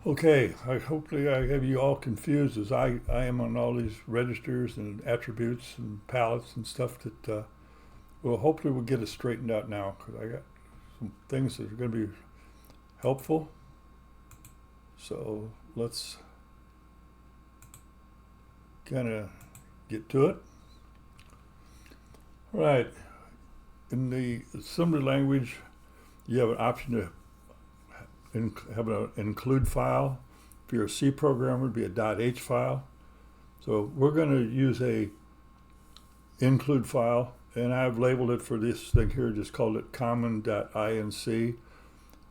Okay, hopefully I have you all confused as I am on all these registers and attributes and palettes and stuff that, well, hopefully we'll get it straightened out now because I got some things that are going to be helpful. So let's kind of get to it. All right, in the assembly language, you have an option to have an include file. If you're a C programmer, it'd be a .h file. So we're going to use a include file, and I've labeled it for this thing here, just called it common.inc.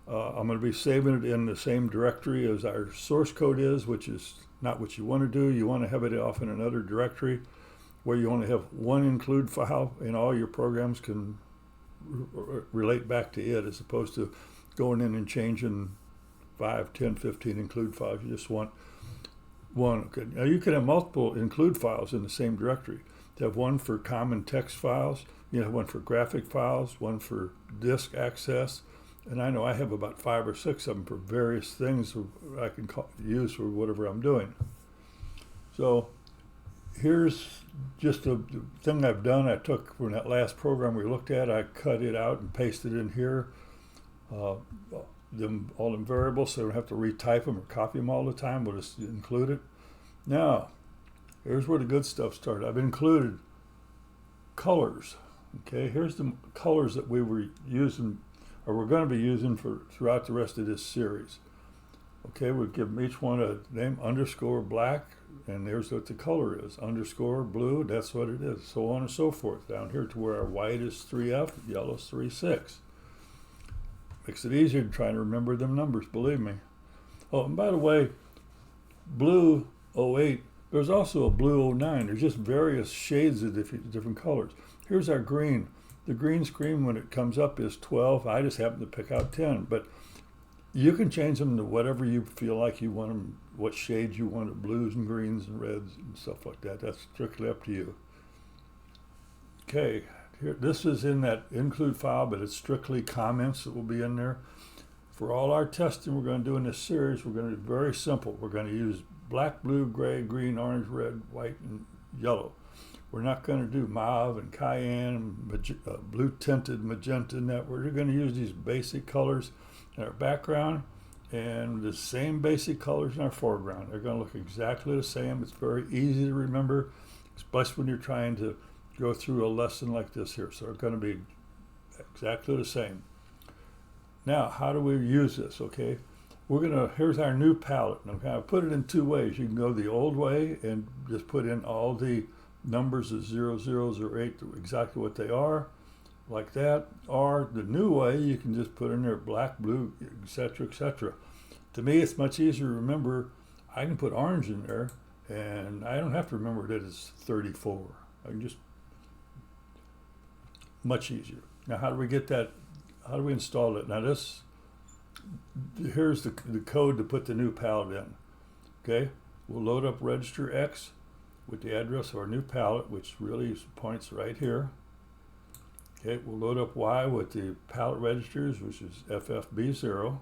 I'm going to be saving it in the same directory as our source code is, which is not what you want to do. You want to have it off in another directory where you only have one include file and all your programs can relate back to it, as opposed to going in and changing 5, 10, 15 include files. You just want one. Okay. Now you can have multiple include files in the same directory. You have one for common text files, you have one for graphic files, one for disk access, and I know I have about 5 or 6 of them for various things I can use for whatever I'm doing. So here's just a thing I've done. I took from that last program we looked at, I cut it out and pasted in here. All them variables, so I don't have to retype them or copy them all the time. We'll just include it. Now, here's where the good stuff started. I've included colors. Okay, here's the colors that we were using, or we're going to be using for throughout the rest of this series. Okay, we'll give them each one a name, underscore black, and there's what the color is. Underscore blue, that's what it is. So on and so forth. Down here to where our white is 3F, yellow is 3.6. Makes it easier to try to remember them numbers, believe me. Oh, and by the way, blue 08, there's also a blue 09. There's just various shades of different colors. Here's our green. The green screen when it comes up is 12. I just happen to pick out 10, but you can change them to whatever you feel like you want them, what shades you want, blues and greens and reds and stuff like that. That's strictly up to you. Okay. Here, this is in that include file, but it's strictly comments that will be in there. For all our testing we're going to do in this series, we're going to do very simple. We're going to use black, blue, gray, green, orange, red, white, and yellow. We're not going to do mauve and cayenne and blue tinted magenta and that. We're going to use these basic colors in our background and the same basic colors in our foreground. They're going to look exactly the same. It's very easy to remember, especially when you're trying to go through a lesson like this here. So they're going to be exactly the same. Now, how do we use this? Okay, here's our new palette. And I'm going to put it in two ways. You can go the old way and just put in all the numbers of 0, 0, 0, 8, exactly what they are, like that. Or the new way, you can just put in there black, blue, etc., etc. To me, it's much easier to remember. I can put orange in there, and I don't have to remember that it's 34. I can just much easier. Now, how do we get that? How do we install it? Now, here's the code to put the new palette in. Okay, we'll load up register X with the address of our new palette, which really points right here. Okay, we'll load up Y with the palette registers, which is FFB0.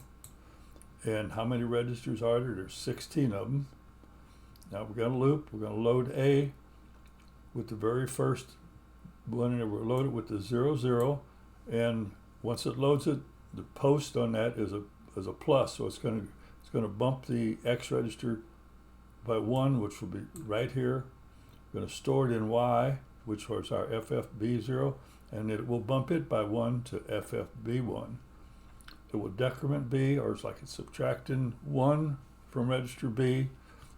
And how many registers are there? There's 16 of them. Now we're going to loop. We're going to load A with the very first one, and we're loaded with the 0, 0, and once it loads it, the post on that is a plus, so it's going to bump the X register by 1, which will be right here. We're going to store it in Y, which was our FFB0, and it will bump it by 1 to FFB1. It will decrement B, or it's like it's subtracting 1 from register B.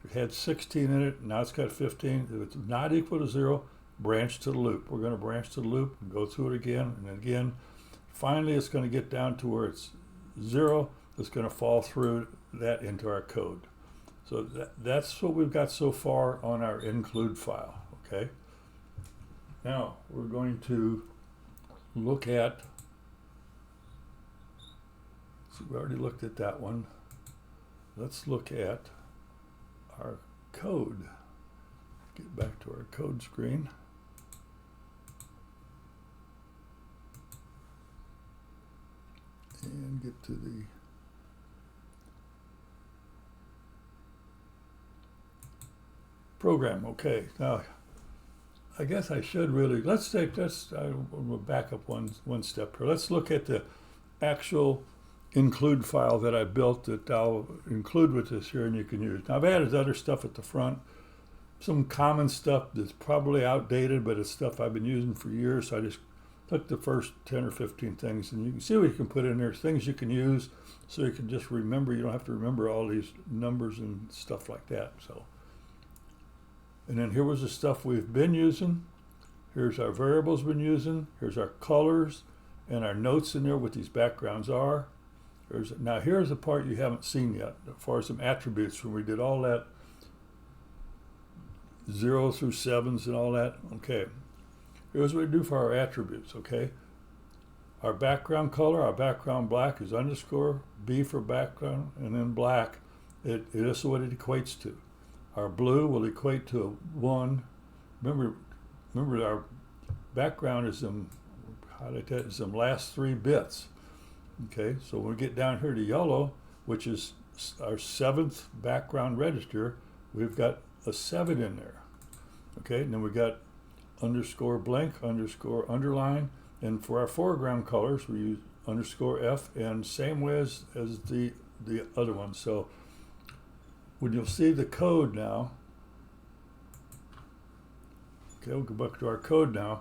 It had 16 in it, now it's got 15. If it's not equal to 0, branch to the loop. We're going to branch to the loop and go through it again and again. Finally, it's going to get down to where it's 0. It's going to fall through that into our code. So that's what we've got so far on our include file. Okay. Now we're going to look at. So we already looked at that one. Let's look at our code. Get back to our code screen. And get to the program. Okay, now I guess I should really, we'll back up one step here. Let's look at the actual include file that I built that I'll include with this here and you can use. Now I've added other stuff at the front, some common stuff that's probably outdated, but it's stuff I've been using for years. So I just took the first 10 or 15 things and you can see what you can put in there, things you can use so you can just remember. You don't have to remember all these numbers and stuff like that. So, and then here was the stuff we've been using. Here's our variables we've been using. Here's our colors and our notes in there, what these backgrounds are. Now here's the part you haven't seen yet, as far as some attributes when we did all that 0 through 7s and all that. Okay, here's what we do for our attributes. Okay, our background color, our background black is underscore B for background, and then black, it is what it equates to. Our blue will equate to a 1. Remember our background is them, highlight that, is them last 3 bits. Okay, so when we get down here to yellow, which is our 7th background register, we've got a 7 in there. Okay, and then we got underscore blank, underscore underline, and for our foreground colors, we use underscore F, and same way as the other one. So when you'll see the code now, okay, we'll go back to our code now.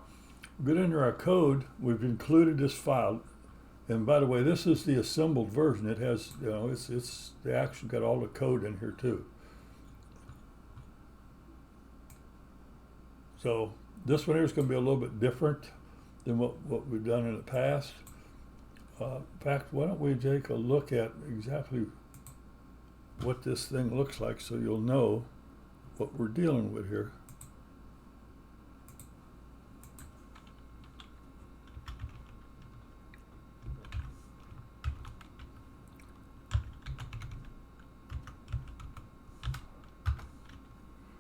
We'll get into our code. We've included this file. And by the way, this is the assembled version. It has, they actually got all the code in here too. So this one here is going to be a little bit different than what we've done in the past. In fact, why don't we take a look at exactly what this thing looks like so you'll know what we're dealing with here.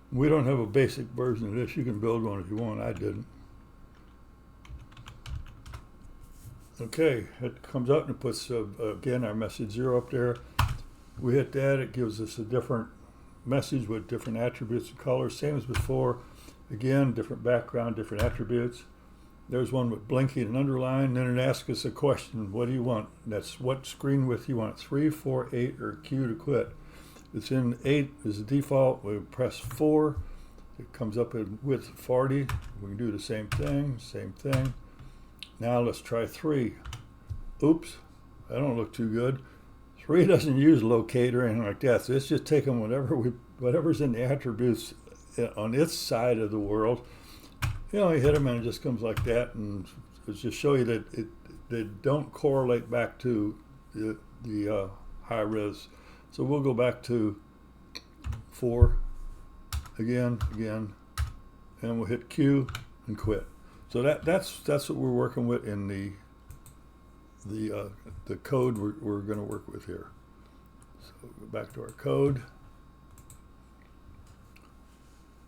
We don't have a basic version of this. You can build one if you want. I didn't. Okay, it comes up and it puts, again, our message 0 up there. We hit that, it gives us a different message with different attributes and colors, same as before. Again, different background, different attributes. There's one with blinking and underline. Then it asks us a question, what do you want? That's what screen width you want, 3, 4, 8, or Q to quit. It's in 8 as the default. We press 4. It comes up in width 40. We can do the same thing. Now let's try 3. Oops, that don't look too good. 3 doesn't use locate or anything like that. So it's just taking whatever's in the attributes on its side of the world. You hit them and it just comes like that, and it's just show you that they don't correlate back to the high res. So we'll go back to 4 again, and we'll hit Q and quit. So that's what we're working with in the code we're going to work with here. So go back to our code.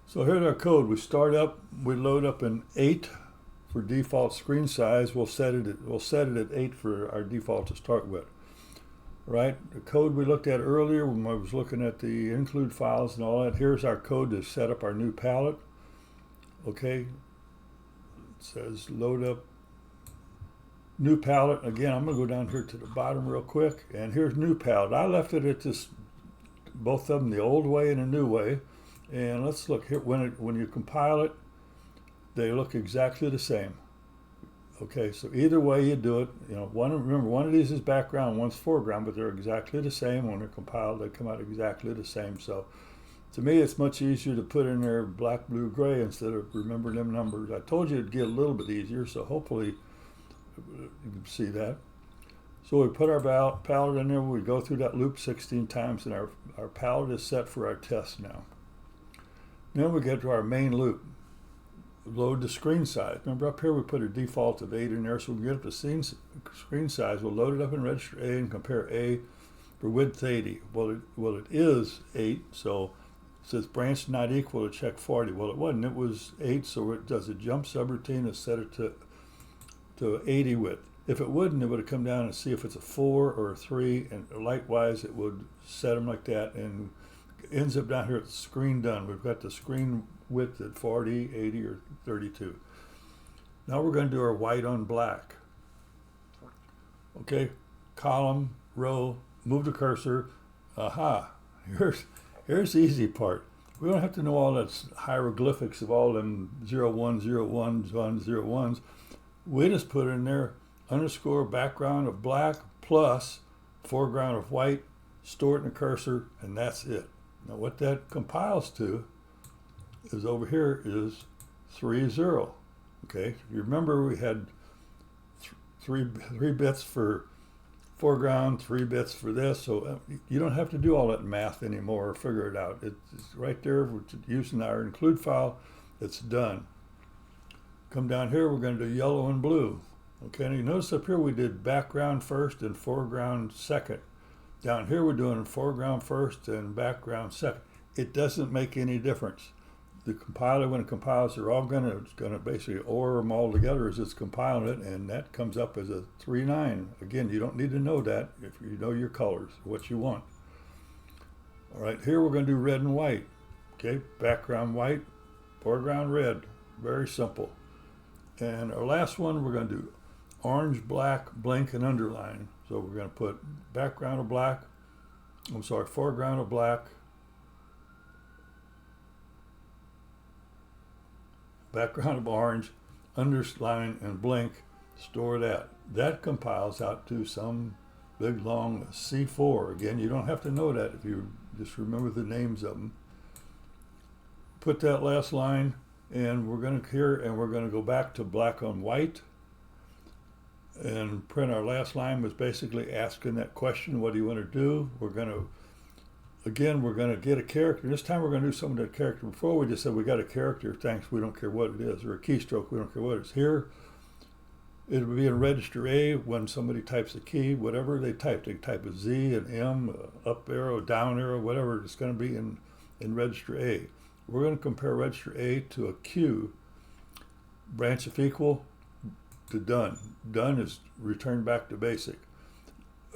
So here's our code. We start up, we load up an 8 for default screen size. We'll set it at 8 for our default to start with. Right, the code we looked at earlier when I was looking at the include files and all that. Here's our code to set up our new palette. Okay, it says load up new palette. Again, I'm going to go down here to the bottom real quick, and here's new palette. I left it at this, both of them, the old way and the new way. And let's look here. When you compile it, they look exactly the same. Okay, so either way you do it, remember one of these is background, one's foreground, but they're exactly the same. When they're compiled, they come out exactly the same. So to me, it's much easier to put in there black, blue, gray instead of remembering them numbers. I told you it'd get a little bit easier, so hopefully you can see that. So we put our palette in there, we go through that loop 16 times, and our palette is set for our test now. Then we get to our main loop. Load the screen size. Remember up here we put a default of 8 in there, so we can get up to screen size. We'll load it up in register A and compare A for width 80. Well, it is 8, so it says branch not equal to check 40. Well, it wasn't. It was 8, so it does a jump subroutine and set it to 80 width. If it wouldn't, it would have come down and see if it's a 4 or a 3, and likewise it would set them like that and ends up down here at the screen done. We've got the screen width at 40, 80, or 32. Now we're going to do our white on black. Okay, column, row, move the cursor. Aha, here's the easy part. We don't have to know all that hieroglyphics of all them 01, 01, 1, 01s. We just put in there underscore background of black plus foreground of white, store it in the cursor, and that's it. Now what that compiles to is over here is 30. Okay, you remember we had three bits for foreground, 3 bits for this, so you don't have to do all that math anymore or figure it out. It's right there. We're using our include file. It's done. Come down here, we're going to do yellow and blue. Okay, and you notice up here we did background first and foreground second. Down here we're doing foreground first and background second. It doesn't make any difference. The compiler, when it compiles, they're all going to basically OR them all together as it's compiling it, and that comes up as a 3-9. Again, you don't need to know that if you know your colors, what you want. All right, here we're going to do red and white. Okay, background white, foreground red. Very simple. And our last one, we're going to do orange, black, blank, and underline. So we're going to put background of black, foreground of black, background of orange, underline, and blank. Store that. That compiles out to some big long C4. Again, you don't have to know that if you just remember the names of them. Put that last line, and we're going to go back to black on white and print. Our last line was basically asking that question, what do you want to do? We're going to get a character. This time we're going to do something with that character. Before we just said we got a character, thanks, we don't care what it is, or a keystroke, we don't care what it is. Here, it'll be in register A when somebody types a key, whatever they type. They type a Z, an M, up arrow, down arrow, whatever. It's going to be in register A. We're going to compare register A to a Q. Branch if equal to done. Done is return back to basic.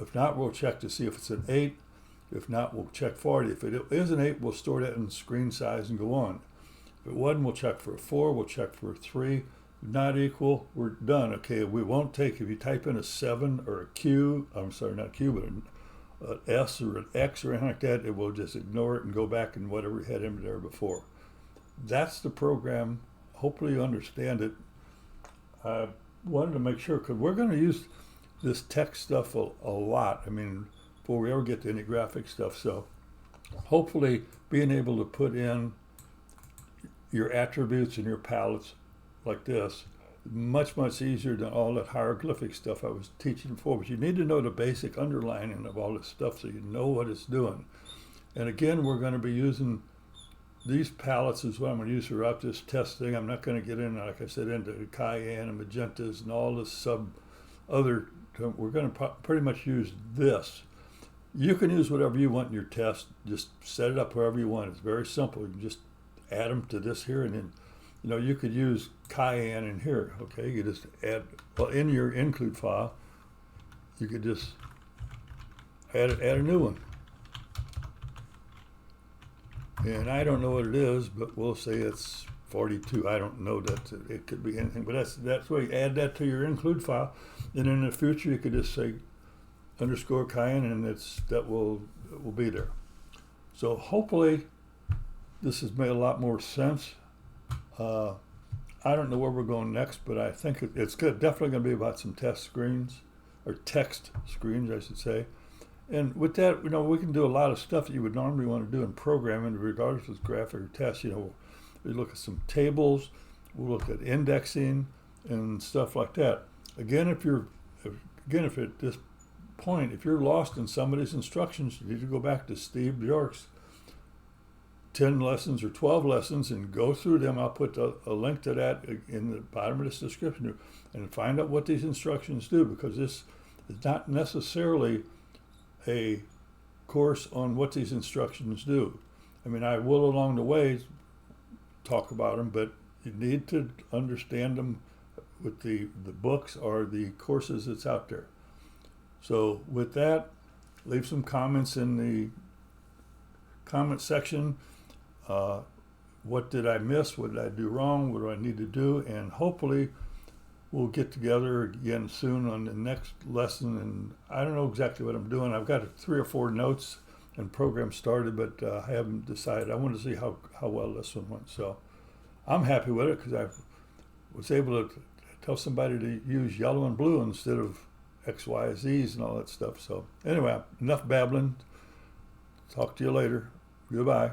If not, we'll check to see if it's an 8. If not, we'll check 40. If it is an 8, we'll store that in screen size and go on. If it wasn't, we'll check for a 4. We'll check for a 3. Not equal, we're done. Okay, we won't take, if you type in a 7 or a Q, I'm sorry, not Q, but an S or an X or anything like that, it will just ignore it and go back and whatever we had in there before. That's the program. Hopefully you understand it. I wanted to make sure, because we're going to use this text stuff a lot. I mean, before we ever get to any graphic stuff. So hopefully being able to put in your attributes and your palettes like this, much easier than all that hieroglyphic stuff I was teaching before. But you need to know the basic underlining of all this stuff so you know what it's doing. And again, we're going to be using these palettes is what I'm going to use throughout this test thing. I'm not going to get in, like I said, into cayenne and magentas and all this other. We're going to pretty much use this. You can use whatever you want in your test. Just set it up however you want. It's very simple. You can just add them to this here, and then, you could use cayenne in here. Okay, you just add, well, in your include file, you could just add a new one. And I don't know what it is, but we'll say it's 42. I don't know that it could be anything, but that's why you add that to your include file, and in the future you could just say underscore cayenne, and that will be there. So hopefully this has made a lot more sense. I don't know where we're going next, but I think it's good. Definitely going to be about some test screens, or text screens, I should say. And with that, we can do a lot of stuff that you would normally want to do in programming, regardless of graphic or test. We look at some tables, we'll look at indexing and stuff like that. Again, if at this point, if you're lost in somebody's instructions, you need to go back to Steve BJorks 10 lessons or 12 lessons and go through them. I'll put a link to that in the bottom of this description and find out what these instructions do, because this is not necessarily a course on what these instructions do. I mean, I will along the way talk about them, but you need to understand them with the books or the courses that's out there. So with that, leave some comments in the comment section. What did I miss? What did I do wrong? What do I need to do? And hopefully we'll get together again soon on the next lesson. And I don't know exactly what I'm doing. I've got 3 or 4 notes and programs started, but I haven't decided. I want to see how well this one went. So I'm happy with it because I was able to tell somebody to use yellow and blue instead of X, Y, Z's and all that stuff. So anyway, enough babbling. Talk to you later. Goodbye.